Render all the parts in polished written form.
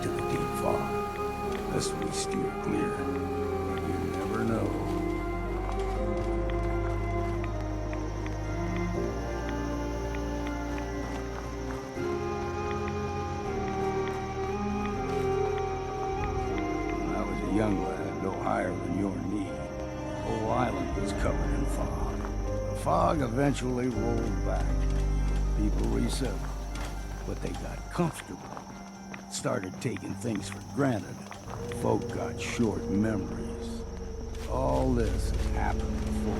to the deep fog. Lest we steer clear. But you never know. When I was a young lad, no higher than your knee, the whole island was covered in fog. The fog eventually rolled back. People resettled, but they got comfortable. Started taking things for granted. Folk got short memories. All this has happened before.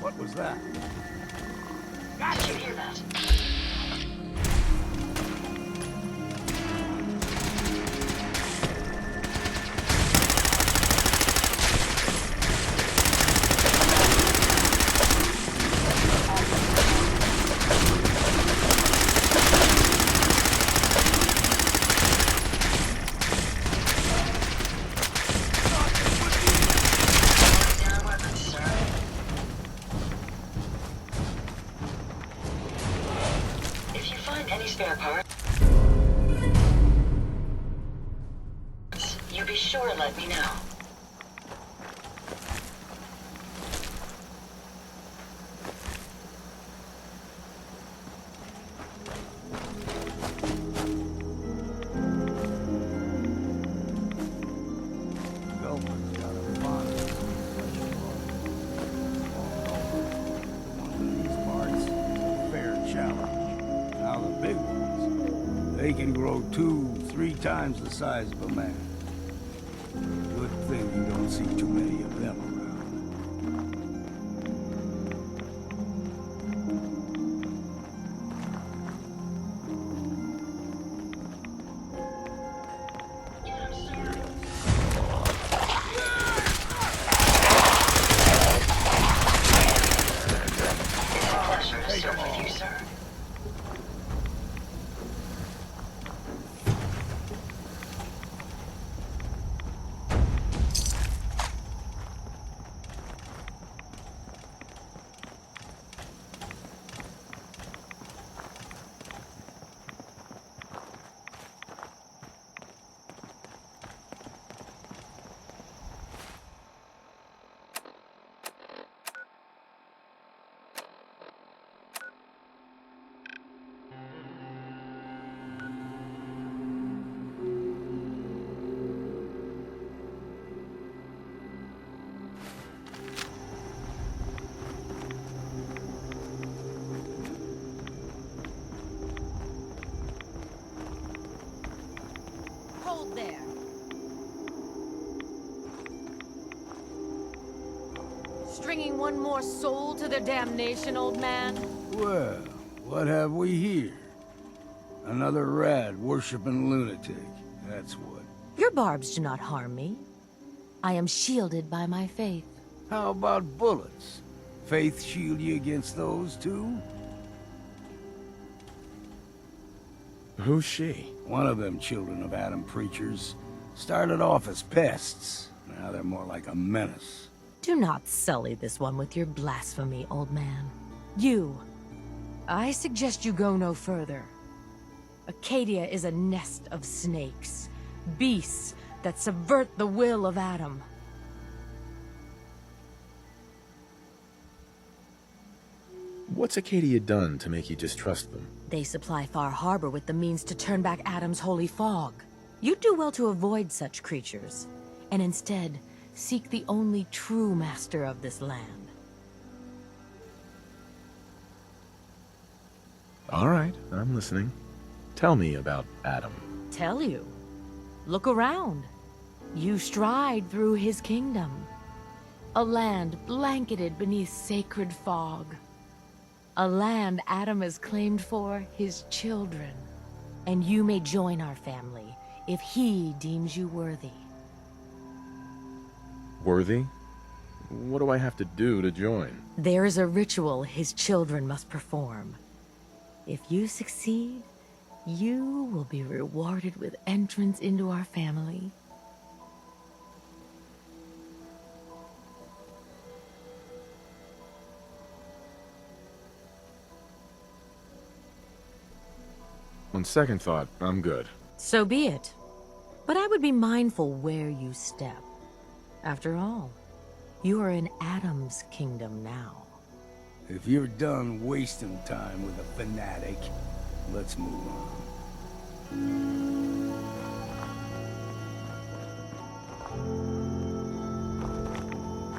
What was that? Did you hear that? Any spare parts? You be sure to let me know. Gulper's got a bond. These parts, fair challenge. Now the big ones, they can grow 2-3 times the size of a man. Good thing you don't see too many of them around. Hold there. Stringing one more soul to their damnation, old man? Well, what have we here? Another rad worshipping lunatic. That's what. Your barbs do not harm me. I am shielded by my faith. How about bullets? Faith shield you against those too? Who's she? One of them children of Adam preachers. Started off as pests. Now they're more like a menace. Do not sully this one with your blasphemy, old man. You. I suggest you go no further. Acadia is a nest of snakes. Beasts that subvert the will of Adam. What's Acadia done to make you distrust them? They supply Far Harbor with the means to turn back Adam's holy fog. You'd do well to avoid such creatures, and instead seek the only true master of this land. All right, I'm listening. Tell me about Adam. Tell you. Look around. You stride through his kingdom. A land blanketed beneath sacred fog. A land Adam has claimed for his children. And you may join our family if he deems you worthy. Worthy? What do I have to do to join? There is a ritual his children must perform. If you succeed, you will be rewarded with entrance into our family. On second thought, I'm good. So be it. But I would be mindful where you step. After all, you are in Adam's kingdom now. If you're done wasting time with a fanatic, let's move on.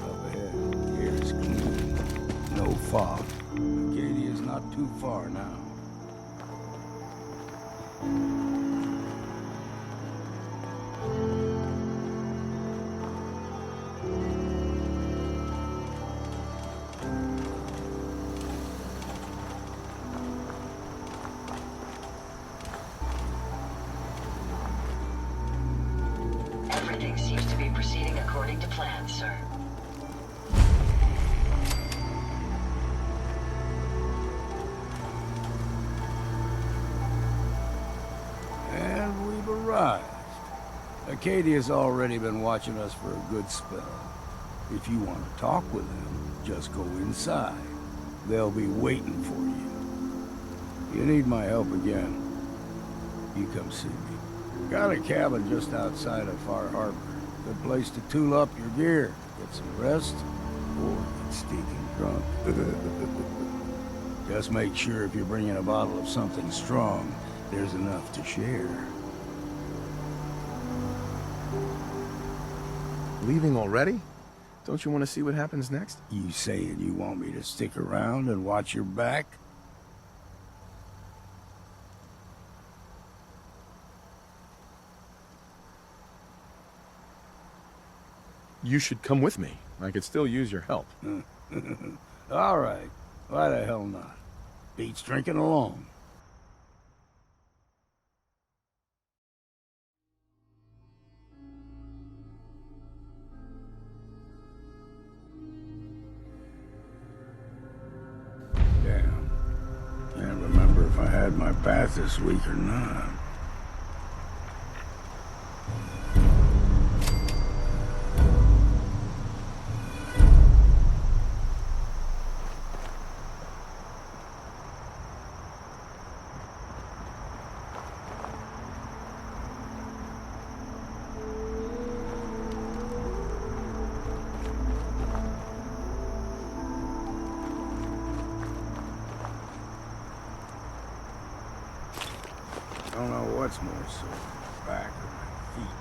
Up ahead, the air's clean. No fog. Acadia's not too far now. Everything seems to be proceeding according to plan, sir. And we've arrived. Acadia's already been watching us for a good spell. If you want to talk with them, just go inside. They'll be waiting for you. You need my help again, you come see me. Got a cabin just outside of Far Harbor. Good place to tool up your gear, get some rest, or get stinking drunk. Just make sure if you're bringing a bottle of something strong, there's enough to share. Leaving already? Don't you want to see what happens next? You saying you want me to stick around and watch your back? You should come with me. I could still use your help. All right. Why the hell not? Beats drinking alone. Damn. Can't remember if I had my bath this week or not. I don't know what's more sore, my back or my feet.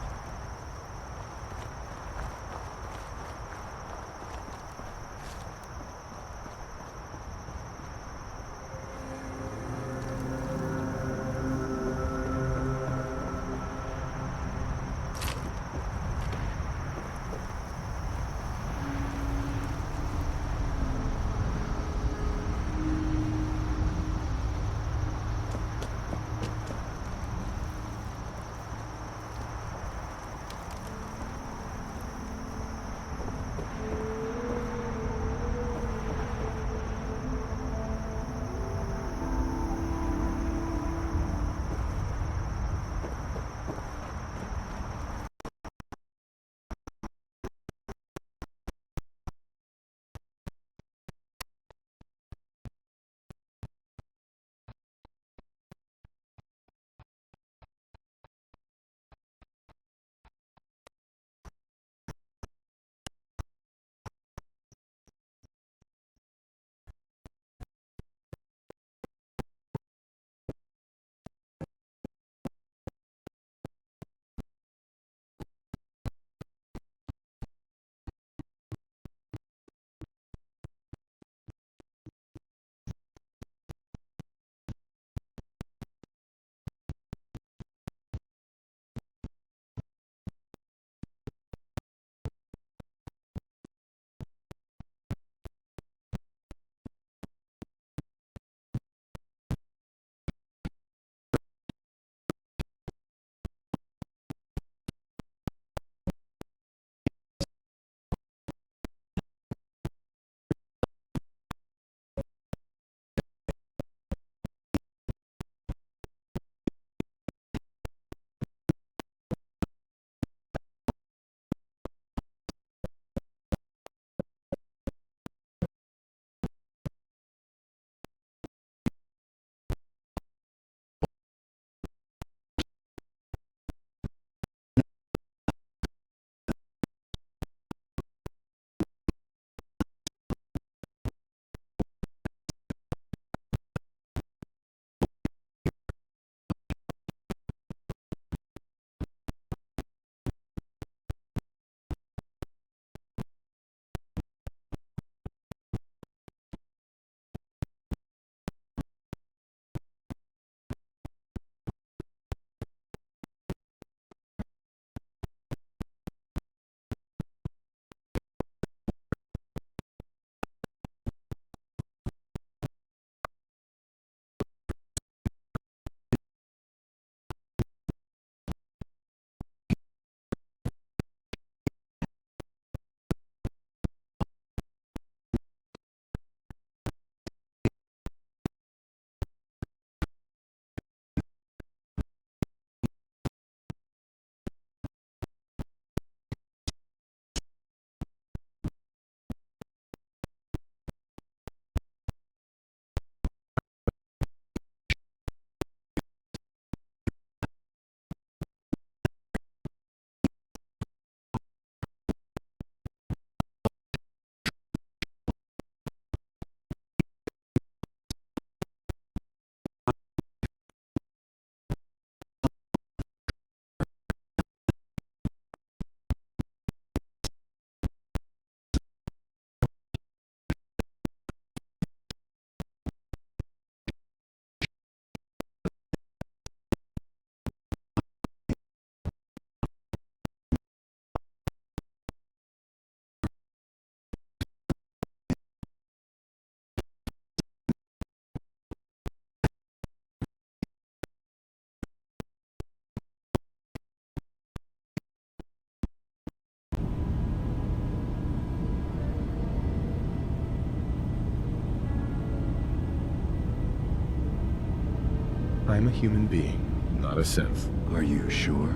I'm a human being, not a synth. Are you sure?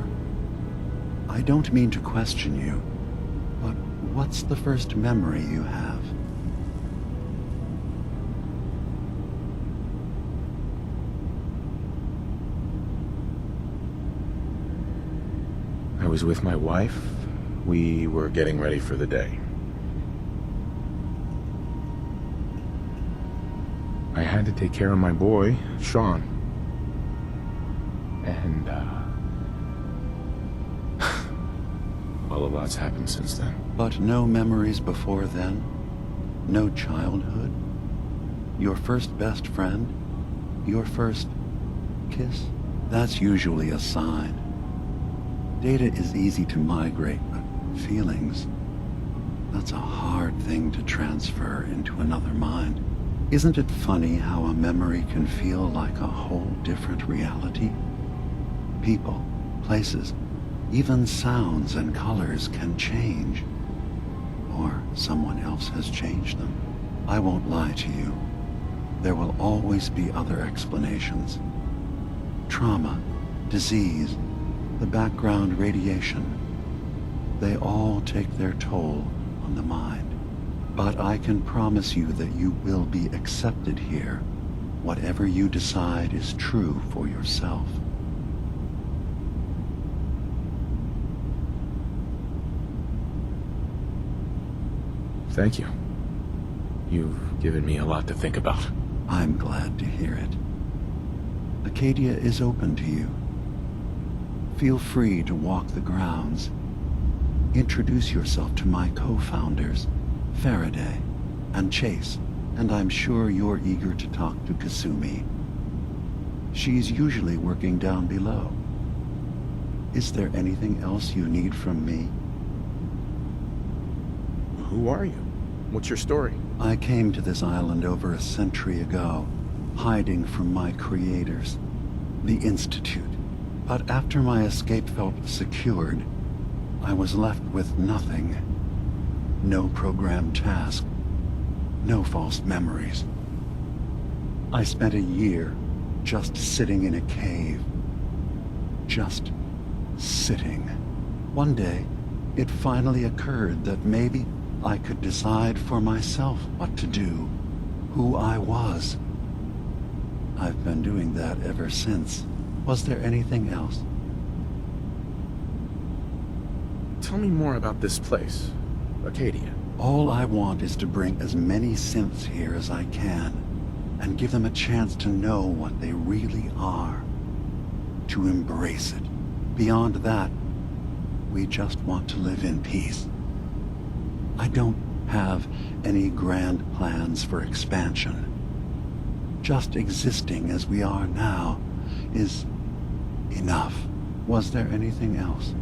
I don't mean to question you, but what's the first memory you have? I was with my wife. We were getting ready for the day. I had to take care of my boy, Sean. And, well, a lot's happened since then. But no memories before then? No childhood? Your first best friend? Your first kiss? That's usually a sign. Data is easy to migrate, but feelings, that's a hard thing to transfer into another mind. Isn't it funny how a memory can feel like a whole different reality? People, places, even sounds and colors can change. Or someone else has changed them. I won't lie to you. There will always be other explanations. Trauma, disease, the background radiation. They all take their toll on the mind. But I can promise you that you will be accepted here, whatever you decide is true for yourself. Thank you. You've given me a lot to think about. I'm glad to hear it. Acadia is open to you. Feel free to walk the grounds. Introduce yourself to my co-founders, Faraday and Chase, and I'm sure you're eager to talk to Kasumi. She's usually working down below. Is there anything else you need from me? Who are you? What's your story? I came to this island over a century ago, hiding from my creators, the Institute. But after my escape felt secured, I was left with nothing. No programmed task. No false memories. I spent a year just sitting in a cave. Just sitting. One day, it finally occurred that maybe I could decide for myself what to do, who I was. I've been doing that ever since. Was there anything else? Tell me more about this place, Acadia. All I want is to bring as many synths here as I can, and give them a chance to know what they really are. To embrace it. Beyond that, we just want to live in peace. I don't have any grand plans for expansion. Just existing as we are now is enough. Was there anything else?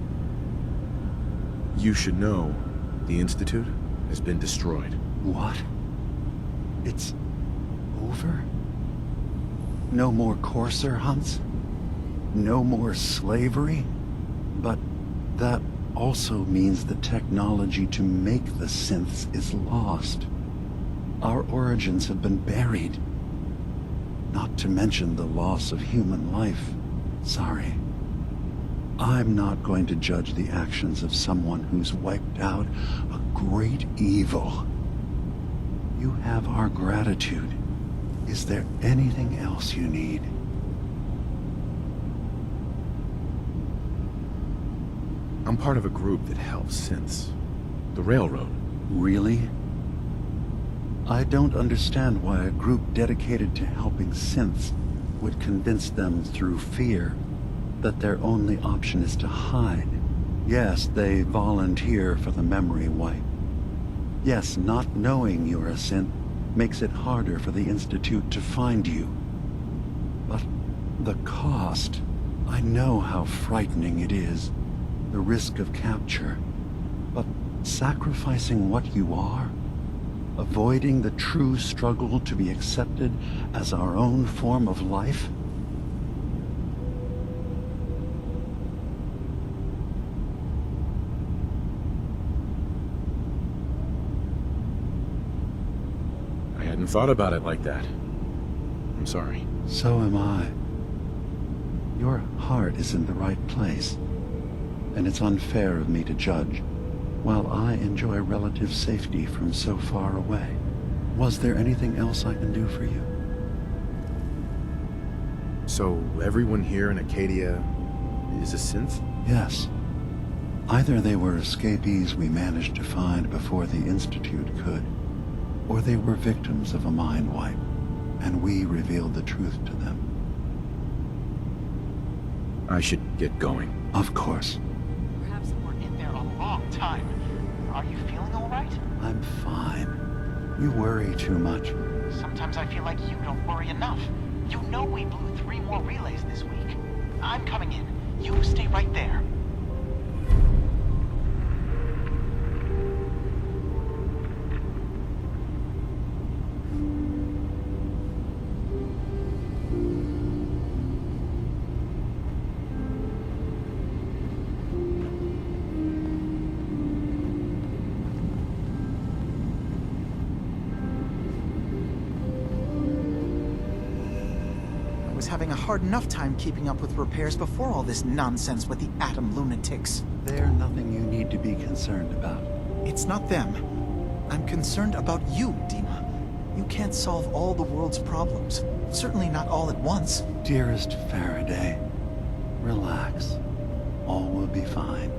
You should know the Institute has been destroyed. What? It's over? No more courser hunts? No more slavery? But that also means the technology to make the synths is lost. Our origins have been buried. Not to mention the loss of human life. Sorry. I'm not going to judge the actions of someone who's wiped out a great evil. You have our gratitude. Is there anything else you need? I'm part of a group that helps synths. The Railroad. Really? I don't understand why a group dedicated to helping synths would convince them through fear that their only option is to hide. Yes, they volunteer for the memory wipe. Yes, not knowing you're a synth makes it harder for the Institute to find you. But the cost, I know how frightening it is. The risk of capture. But sacrificing what you are, avoiding the true struggle to be accepted as our own form of life? I hadn't thought about it like that. I'm sorry. So am I. Your heart is in the right place, and it's unfair of me to judge, while I enjoy relative safety from so far away. Was there anything else I can do for you? So everyone here in Acadia is a synth? Yes. Either they were escapees we managed to find before the Institute could, or they were victims of a mind wipe, and we revealed the truth to them. I should get going. Of course. Perhaps we're in there a long time. Are you feeling all right? I'm fine. You worry too much. Sometimes I feel like you don't worry enough. You know we blew 3 more relays this week. I'm coming in. You stay right there. Having a hard enough time keeping up with repairs before all this nonsense with the atom lunatics. They're nothing you need to be concerned about. It's not them. I'm concerned about you, Dima. You can't solve all the world's problems. Certainly not all at once. Dearest Faraday, relax. All will be fine.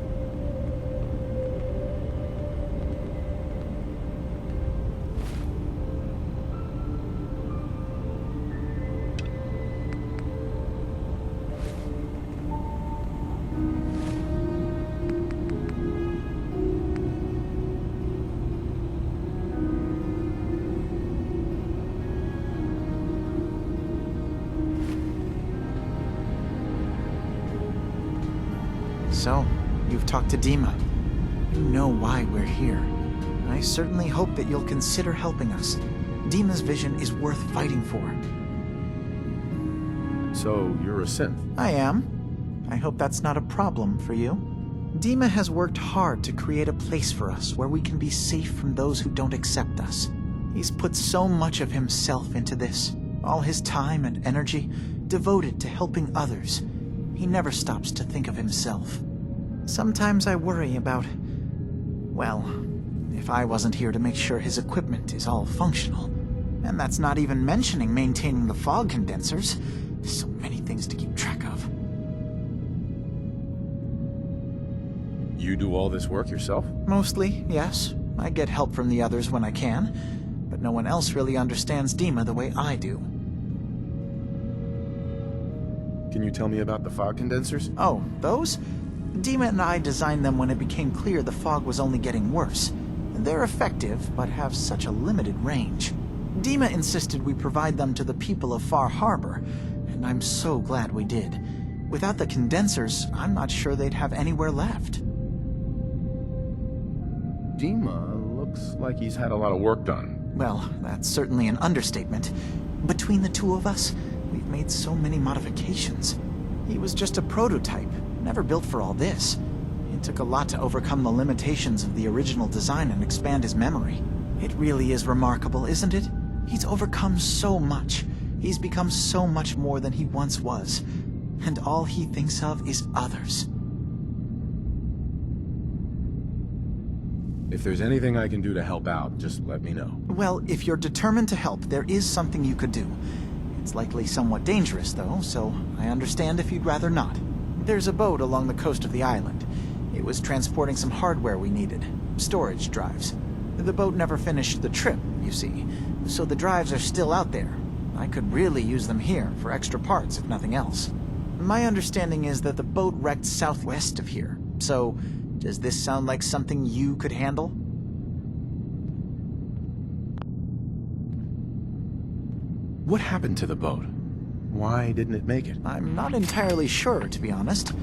So, you've talked to Dima. You know why we're here. I certainly hope that you'll consider helping us. Dima's vision is worth fighting for. So you're a synth? I am. I hope that's not a problem for you. Dima has worked hard to create a place for us where we can be safe from those who don't accept us. He's put so much of himself into this, all his time and energy devoted to helping others. He never stops to think of himself. Sometimes I worry about, well, if I wasn't here to make sure his equipment is all functional. And that's not even mentioning maintaining the fog condensers. So many things to keep track of. You do all this work yourself? Mostly, yes. I get help from the others when I can, but no one else really understands Dima the way I do. Can you tell me about the fog condensers? Oh, those? Dima and I designed them when it became clear the fog was only getting worse. They're effective, but have such a limited range. Dima insisted we provide them to the people of Far Harbor, and I'm so glad we did. Without the condensers, I'm not sure they'd have anywhere left. Dima looks like he's had a lot of work done. Well, that's certainly an understatement. Between the two of us, we've made so many modifications. He was just a prototype, never built for all this. It took a lot to overcome the limitations of the original design and expand his memory. It really is remarkable, isn't it? He's overcome so much. He's become so much more than he once was. And all he thinks of is others. If there's anything I can do to help out, just let me know. Well, if you're determined to help, there is something you could do. It's likely somewhat dangerous, though, so I understand if you'd rather not. There's a boat along the coast of the island. It was transporting some hardware we needed. Storage drives. The boat never finished the trip, you see, so the drives are still out there. I could really use them here for extra parts, if nothing else. My understanding is that the boat wrecked southwest of here, so does this sound like something you could handle? What happened to the boat? Why didn't it make it? I'm not entirely sure, to be honest.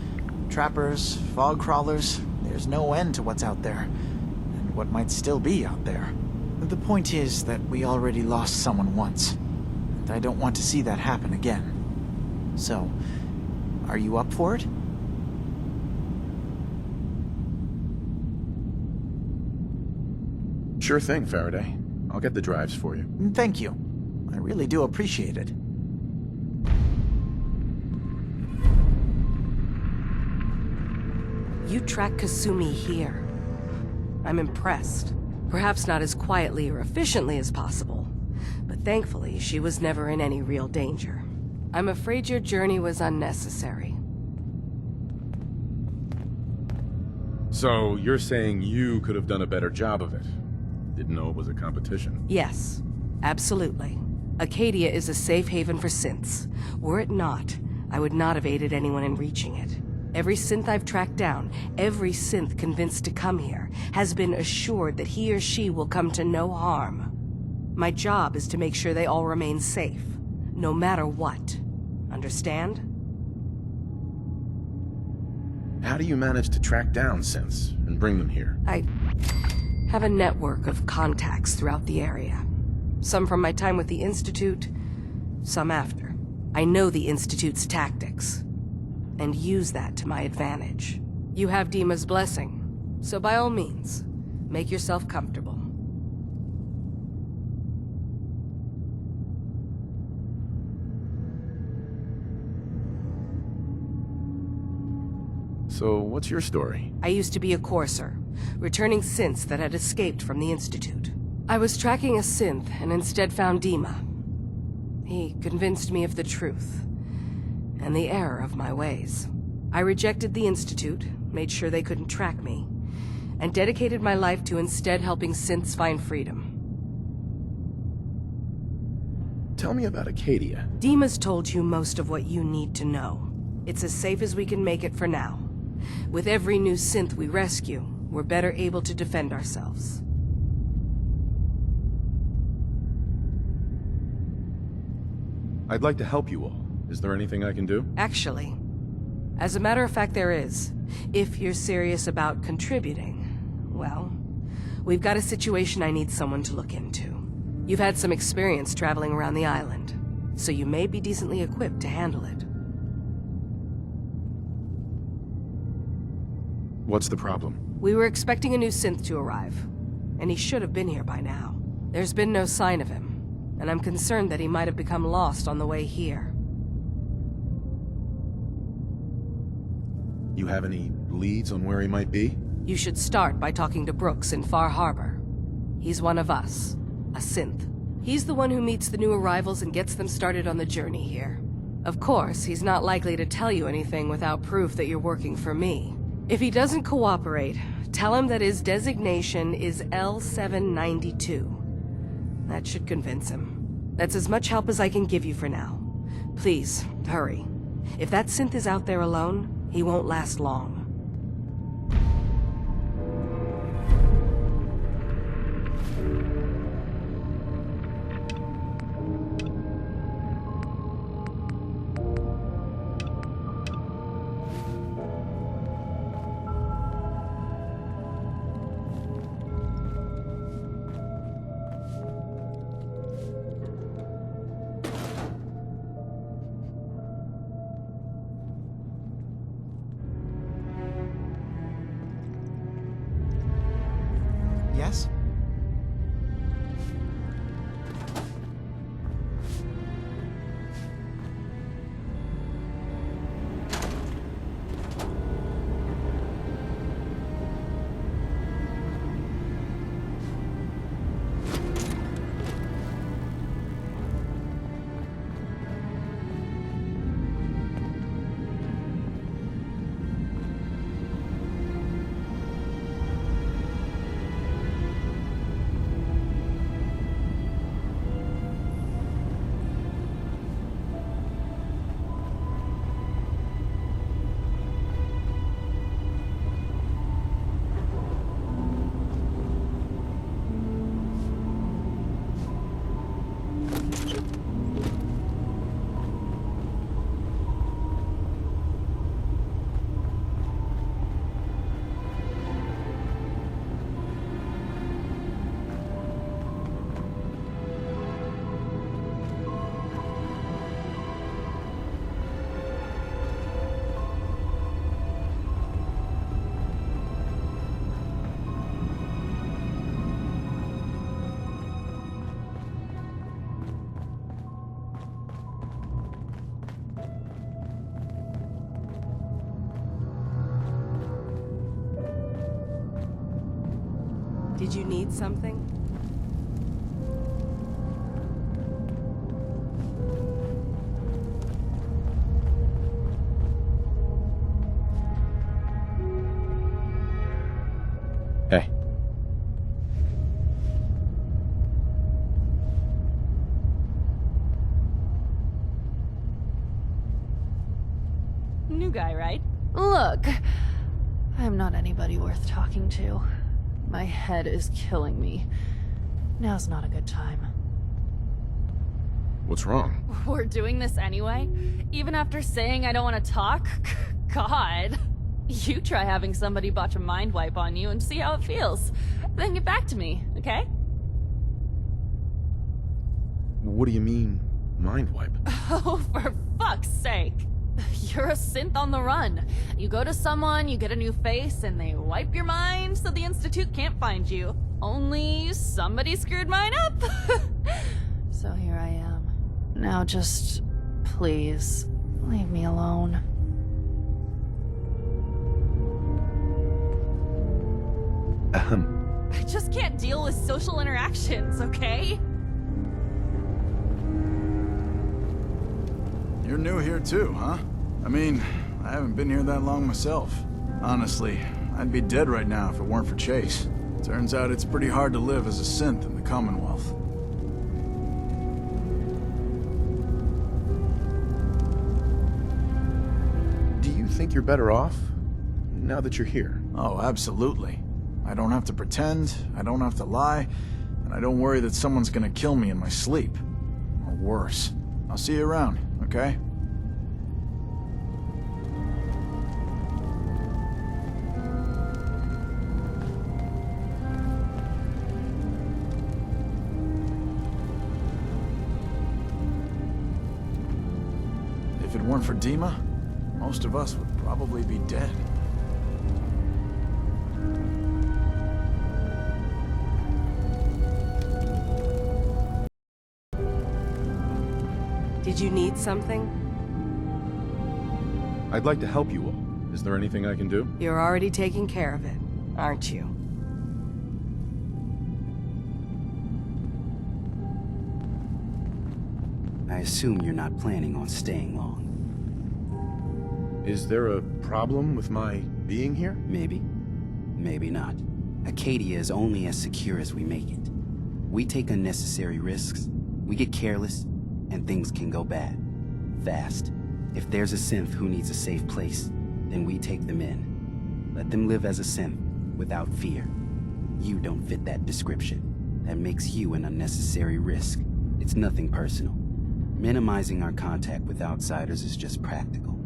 Trappers, fog crawlers, there's no end to what's out there, and what might still be out there. The point is that we already lost someone once, and I don't want to see that happen again. So, are you up for it? Sure thing, Faraday. I'll get the drives for you. Thank you. I really do appreciate it. You track Kasumi here. I'm impressed. Perhaps not as quietly or efficiently as possible, but thankfully she was never in any real danger. I'm afraid your journey was unnecessary. So, you're saying you could have done a better job of it? Didn't know it was a competition. Yes, absolutely. Acadia is a safe haven for synths. Were it not, I would not have aided anyone in reaching it. Every synth I've tracked down, every synth convinced to come here, has been assured that he or she will come to no harm. My job is to make sure they all remain safe, no matter what. Understand? How do you manage to track down synths and bring them here? I have a network of contacts throughout the area. Some from my time with the Institute, some after. I know the Institute's tactics, and use that to my advantage. You have Dima's blessing, so by all means, make yourself comfortable. So, what's your story? I used to be a courser, returning synths that had escaped from the Institute. I was tracking a synth and instead found Dima. He convinced me of the truth, and the error of my ways. I rejected the Institute, made sure they couldn't track me, and dedicated my life to instead helping synths find freedom. Tell me about Acadia. Dima's told you most of what you need to know. It's as safe as we can make it for now. With every new synth we rescue, we're better able to defend ourselves. I'd like to help you all. Is there anything I can do? Actually, as a matter of fact, there is. If you're serious about contributing, well, we've got a situation I need someone to look into. You've had some experience traveling around the island, so you may be decently equipped to handle it. What's the problem? We were expecting a new synth to arrive, and he should have been here by now. There's been no sign of him, and I'm concerned that he might have become lost on the way here. You have any leads on where he might be? You should start by talking to Brooks in Far Harbor. He's one of us, a synth. He's the one who meets the new arrivals and gets them started on the journey here. Of course, he's not likely to tell you anything without proof that you're working for me. If he doesn't cooperate, tell him that his designation is L792. That should convince him. That's as much help as I can give you for now. Please, hurry. If that synth is out there alone, he won't last long. Did you need something? Hey. New guy, right? Look, I'm not anybody worth talking to. My head is killing me. Now's not a good time. What's wrong? We're doing this anyway? Even after saying I don't want to talk? God. You try having somebody botch a mind wipe on you and see how it feels. Then get back to me, okay? What do you mean, mind wipe? Oh, for fuck's sake. You're a synth on the run. You go to someone, you get a new face, and they wipe your mind so the Institute can't find you. Only somebody screwed mine up. So here I am. Now just, please, leave me alone. I just can't deal with social interactions, okay? You're new here too, huh? I mean, I haven't been here that long myself. Honestly, I'd be dead right now if it weren't for Chase. Turns out it's pretty hard to live as a synth in the Commonwealth. Do you think you're better off now that you're here? Oh, absolutely. I don't have to pretend, I don't have to lie, and I don't worry that someone's gonna kill me in my sleep. Or worse. I'll see you around, okay? If it weren't for Dima, most of us would probably be dead. Did you need something? I'd like to help you all. Is there anything I can do? You're already taking care of it, aren't you? I assume you're not planning on staying long. Is there a problem with my being here? Maybe. Maybe not. Acadia is only as secure as we make it. We take unnecessary risks, we get careless, and things can go bad. Fast. If there's a synth who needs a safe place, then we take them in. Let them live as a synth, without fear. You don't fit that description. That makes you an unnecessary risk. It's nothing personal. Minimizing our contact with outsiders is just practical.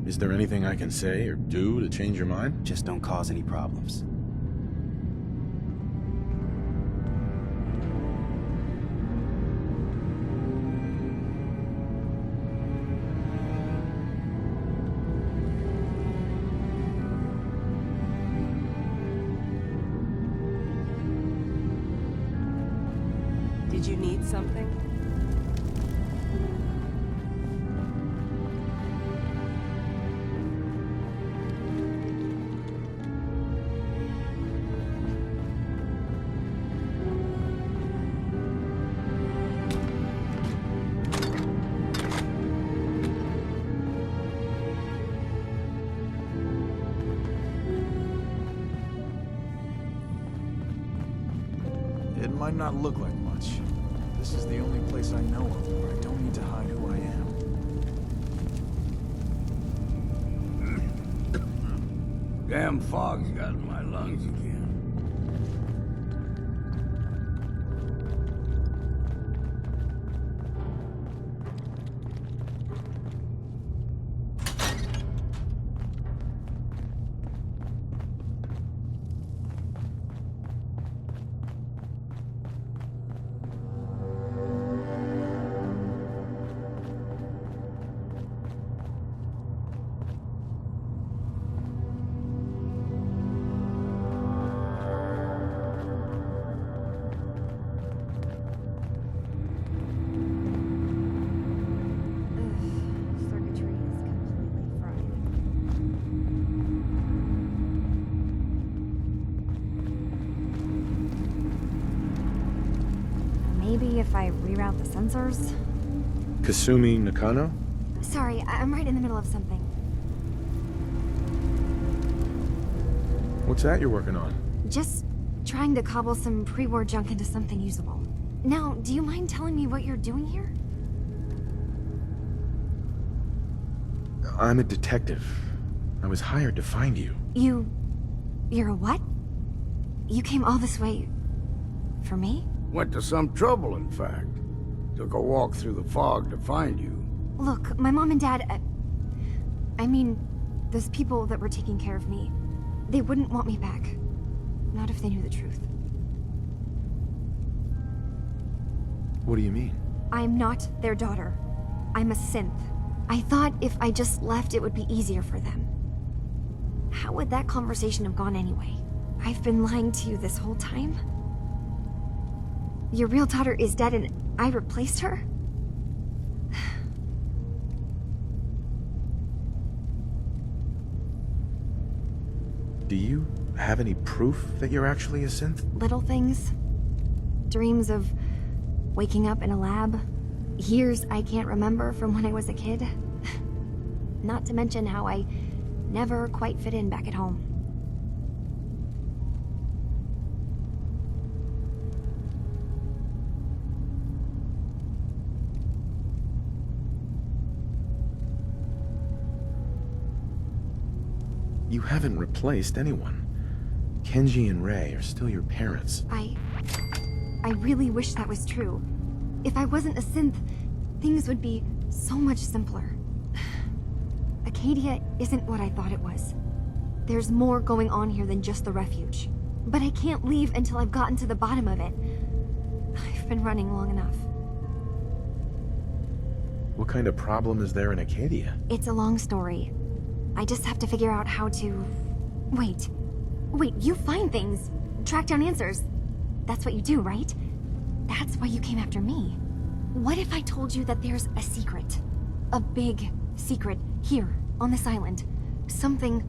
Is there anything I can say or do to change your mind? Just don't cause any problems. Did you need something? It might not look like much. This is the only place I know of where I don't need to hide who I am. Damn fog's got in my lungs again. out the sensors. Kasumi Nakano? Sorry, I'm right in the middle of something. What's that you're working on? Just trying to cobble some pre-war junk into something usable. Now, do you mind telling me what you're doing here? I'm a detective. I was hired to find you. You're a what? You came all this way... for me? Went to some trouble, in fact. Took a walk through the fog to find you. Look, my mom and dad... I mean, those people that were taking care of me, they wouldn't want me back. Not if they knew the truth. What do you mean? I'm not their daughter. I'm a synth. I thought if I just left, it would be easier for them. How would that conversation have gone anyway? I've been lying to you this whole time? Your real daughter is dead and I replaced her? Do you have any proof that you're actually a synth? Little things. Dreams of waking up in a lab. Years I can't remember from when I was a kid. Not to mention how I never quite fit in back at home. You haven't replaced anyone. Kenji and Rei are still your parents. I really wish that was true. If I wasn't a synth, things would be so much simpler. Acadia isn't what I thought it was. There's more going on here than just the refuge. But I can't leave until I've gotten to the bottom of it. I've been running long enough. What kind of problem is there in Acadia? It's a long story. I just have to figure out how to... Wait, you find things, track down answers. That's what you do, right? That's why you came after me. What if I told you that there's a secret? A big secret here, on this island. Something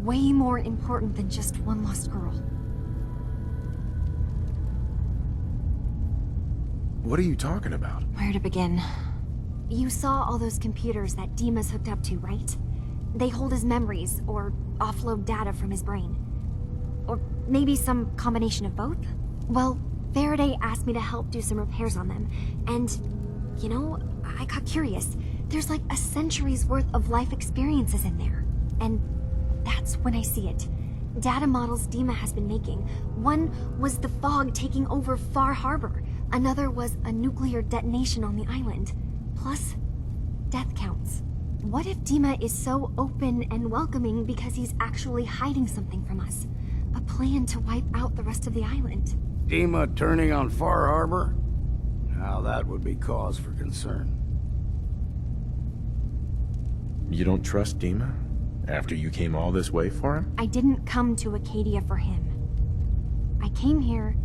way more important than just one lost girl. What are you talking about? Where to begin? You saw all those computers that Dima's hooked up to, right? They hold his memories, or offload data from his brain. Or maybe some combination of both? Well, Faraday asked me to help do some repairs on them, and, you know, I got curious. There's like a century's worth of life experiences in there. And that's when I see it. Data models Dima has been making. One was the fog taking over Far Harbor. Another was a nuclear detonation on the island. Plus, death counts. What if Dima is so open and welcoming because he's actually hiding something from us? A plan to wipe out the rest of the island. Dima turning on Far Harbor? Now that would be cause for concern. You don't trust Dima? After you came all this way for him? I didn't come to Acadia for him. I came here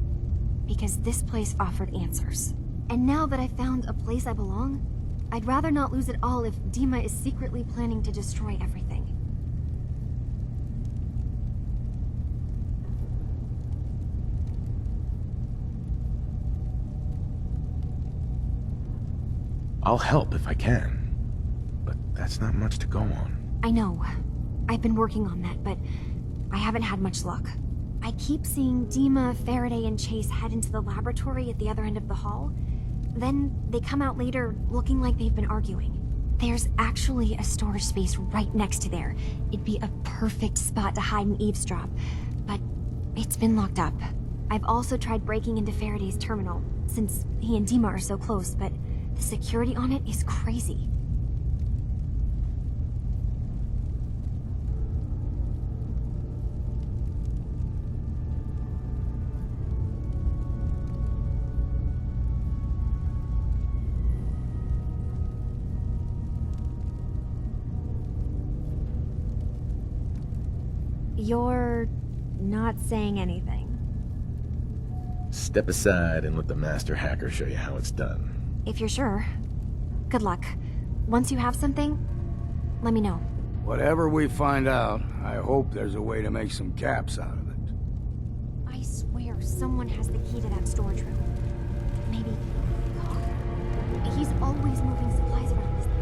because this place offered answers. And now that I've found a place I belong, I'd rather not lose it all if Dima is secretly planning to destroy everything. I'll help if I can. But that's not much to go on. I know. I've been working on that, but I haven't had much luck. I keep seeing Dima, Faraday, and Chase head into the laboratory at the other end of the hall. Then they come out later looking like they've been arguing. There's actually a storage space right next to there. It'd be a perfect spot to hide and eavesdrop, but it's been locked up. I've also tried breaking into Faraday's terminal, since he and Dima are so close, but the security on it is crazy. You're not saying anything. Step aside and let the master hacker show you how it's done. If you're sure. Good luck. Once you have something, let me know. Whatever we find out, I hope there's a way to make some caps out of it. I swear someone has the key to that storage room. Maybe... He's always moving supplies around this thing.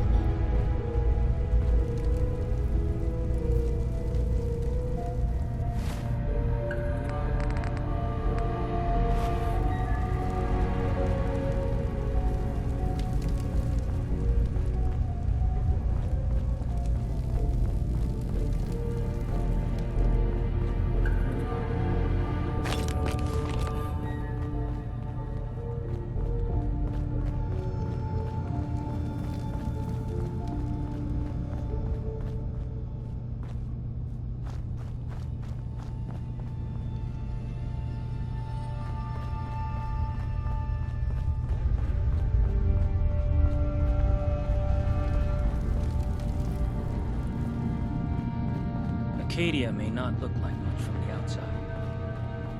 Acadia may not look like much from the outside,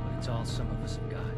but it's all some of us have got.